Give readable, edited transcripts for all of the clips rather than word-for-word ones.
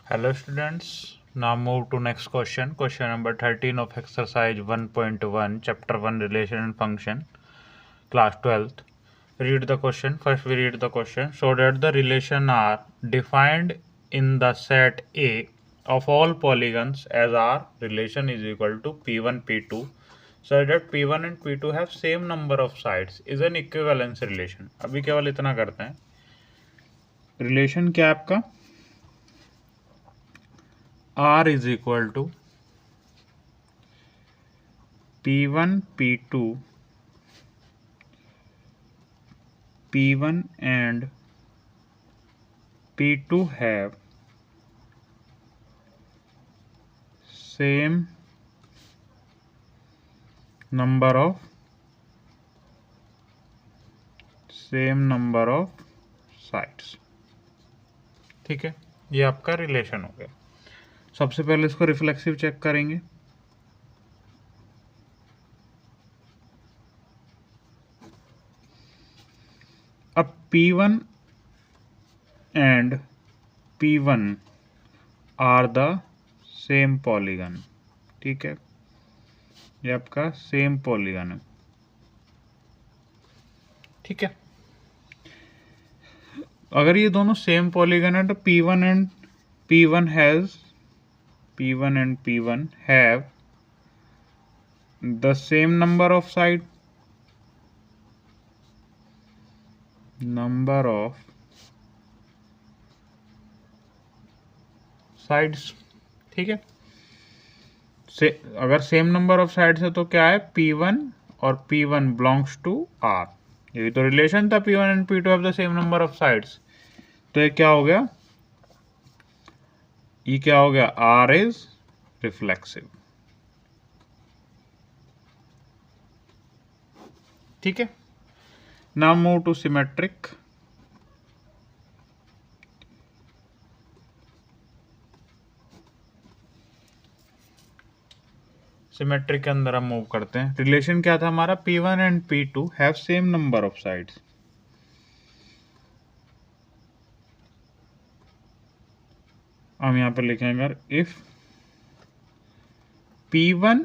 Hello students, now move to next question. Question number 13 of exercise 1.1, chapter 1 relation and function, class 12th. Read the question. First we read the question. So that the relation are defined in the set A of all polygons as R relation is equal to P1 P2 so that P1 and P2 have same number of sides is an equivalence relation. अभी केवल इतना करते हैं. Relation क्या है आपका? R is equal to P1 P2 P1 and P2 have same number of sides. ठीक है, ये आपका रिलेशन हो गया. सबसे पहले इसको रिफ्लेक्सिव चेक करेंगे. अब P1 and P1 are the same polygon. ठीक है, ये आपका सेम पॉलीगन है. ठीक है, अगर ये दोनों सेम पॉलीगन है तो P1 and P1 have the same number of sides. ठीक है, अगर सेम नंबर ऑफ साइड्स है तो क्या है? P1 और P1 बिलोंग्स टू R. यही तो रिलेशन था, P1 and P2 have the same number of sides. तो ये क्या हो गया? ये क्या हो गया? R is reflexive. ठीक है, now move to symmetric. Symmetric के अंदर हम मूव करते हैं. रिलेशन क्या था हमारा? P1 and P2 have same number of sides. हम यहाँ पे लिखेंगे if P1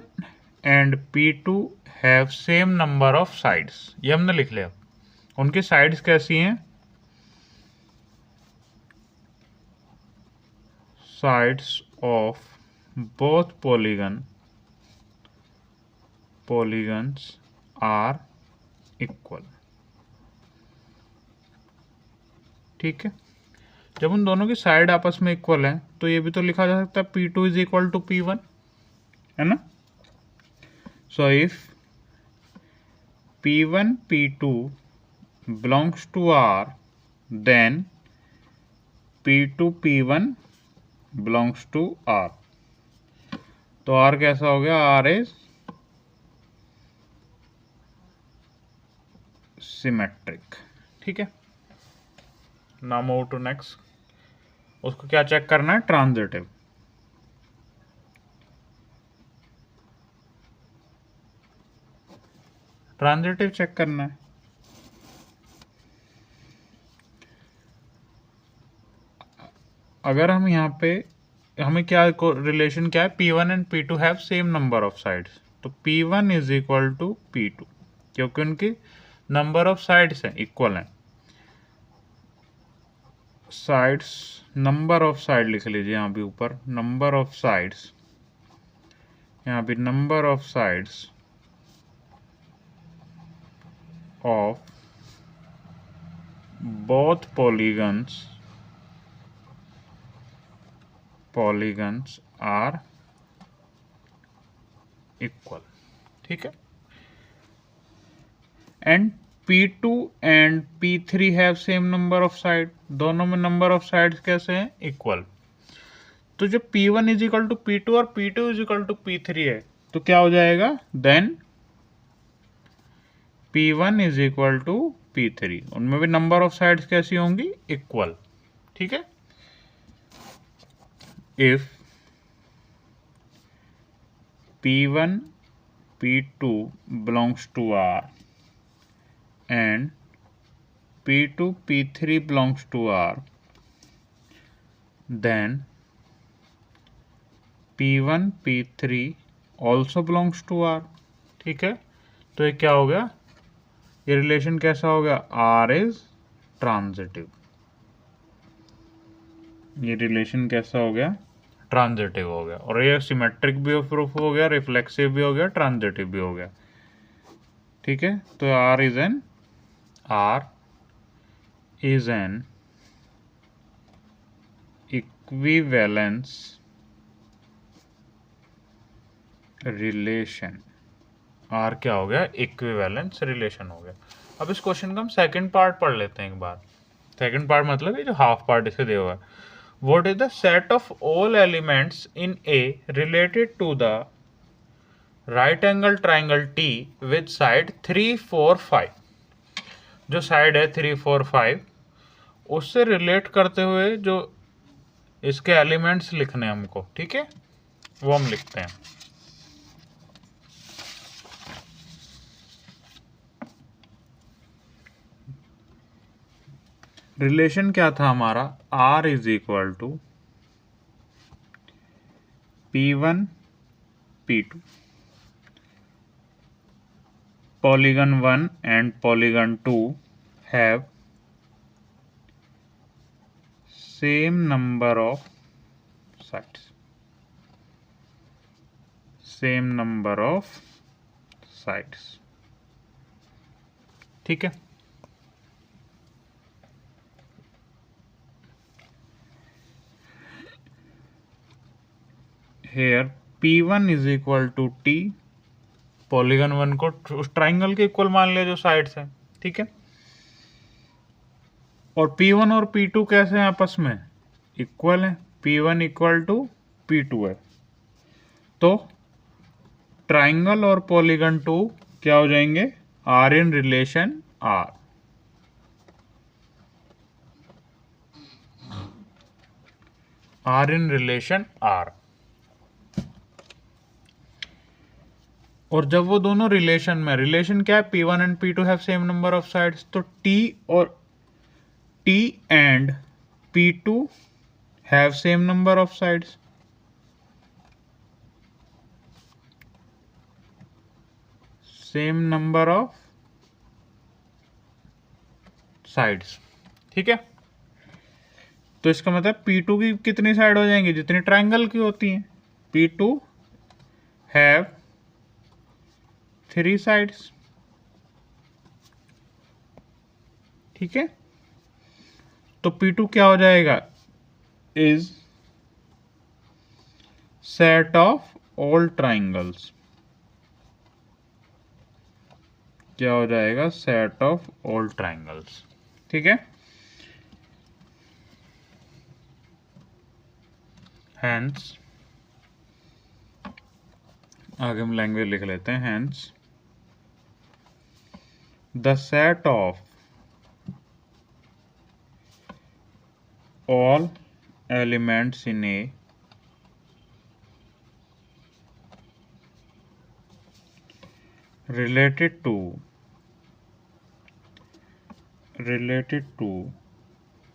and P2 have same number of sides. ये हमने लिख लिया. उनकी साइड्स कैसी हैं? Sides of both polygons are equal. ठीक है, जब उन दोनों की साइड आपस में इक्वल है तो ये भी तो लिखा जा सकता है P2 is equal to P1, है ना? So if P1 P2 belongs to R then P2 P1 belongs to R. तो R कैसा हो गया? R is symmetric. ठीक है, नाउ मूव टू नेक्स्ट. उसको क्या चेक करना है? ट्रांजिटिव. ट्रांजिटिव चेक करना है. अगर हम यहाँ पे हमें क्या रिलेशन क्या है? P1 and P2 have same number of sides. तो P1 is equal to P2 क्योंकि उनकी नंबर ऑफ साइड्स हैं, इक्वल हैं. साइड्स, नंबर ऑफ साइड लिख लीजिए यहाँ भी ऊपर. नंबर ऑफ साइड्स, यहाँ भी number of sides of both polygons are equal. ठीक है, and P2 and P3 have same number of side. दोनों में नंबर ऑफ साइड्स कैसे हैं? इक्वल. तो जब P1 is equal to P2 और P2 is equal to P3 है तो क्या हो जाएगा? Then P1 is equal to P3. उनमें भी नंबर ऑफ साइड्स कैसी होंगी? इक्वल. ठीक है, if P1 P2 belongs to R and P2 P3 belongs to R, then P1 P3 also belongs to R। ठीक है, तो ये क्या हो गया, ये रिलेशन कैसा हो गया, R इज ट्रांजिटिव। ये रिलेशन कैसा हो गया, ट्रांजिटिव हो गया। और ये सिमेट्रिक भी प्रूफ हो गया, रिफ्लेक्सिव भी हो गया, ट्रांजिटिव भी हो गया। ठीक है, तो R is an equivalence relation. R क्या हो गया, इक्विवेलेंस रिलेशन हो गया। अब इस क्वेश्चन का हम सेकंड पार्ट पढ़ लेते हैं एक बार। सेकंड पार्ट मतलब ये जो हाफ पार्ट इसे दिया हुआ है, what is the set of all elements in A related to the right angle triangle T with side 3, 4, 5। जो साइड है 3, 4, 5 उससे रिलेट करते हुए जो इसके एलिमेंट्स लिखने हैं हमको। ठीक है, वो हम लिखते हैं। रिलेशन क्या था हमारा, R is equal to P1 P2। Polygon 1 and polygon 2 have same number of sides। Same number of sides। ठीक है, here P1 is equal to T। Polygon 1 को उस ट्राइंगल के इक्वल मान लिया जो साइड्स है। ठीक है, और P1 और P2 कैसे हैं आपस में, इक्वल है। P1 इक्वल टू P2 है, तो ट्राइंगल और पॉलीगन 2 क्या हो जाएंगे, R in relation R. R in relation R. और जब वो दोनों रिलेशन में, रिलेशन क्या है, P1 and P2 have same number of sides, तो T and P2 have same number of sides. Same number of sides. ठीक है, तो इसका मतलब P2 की कितनी साइड हो जाएंगी, जितनी ट्राइंगल की होती हैं। P2 have 3 sides. ठीक है, तो P2 क्या हो जाएगा, is set of all triangles. क्या हो जाएगा, सेट ऑफ ऑल ट्राइंगल्स। ठीक है, हैंस, आगे हम लैंग्वेज लिख लेते हैं, hence the set of all elements in A related to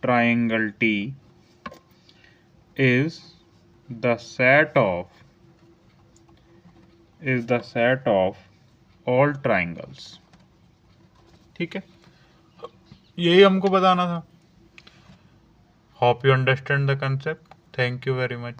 triangle T is the set of all triangles। ठीक है, यही हमको बताना था। Hope you understand the concept. Thank you very much.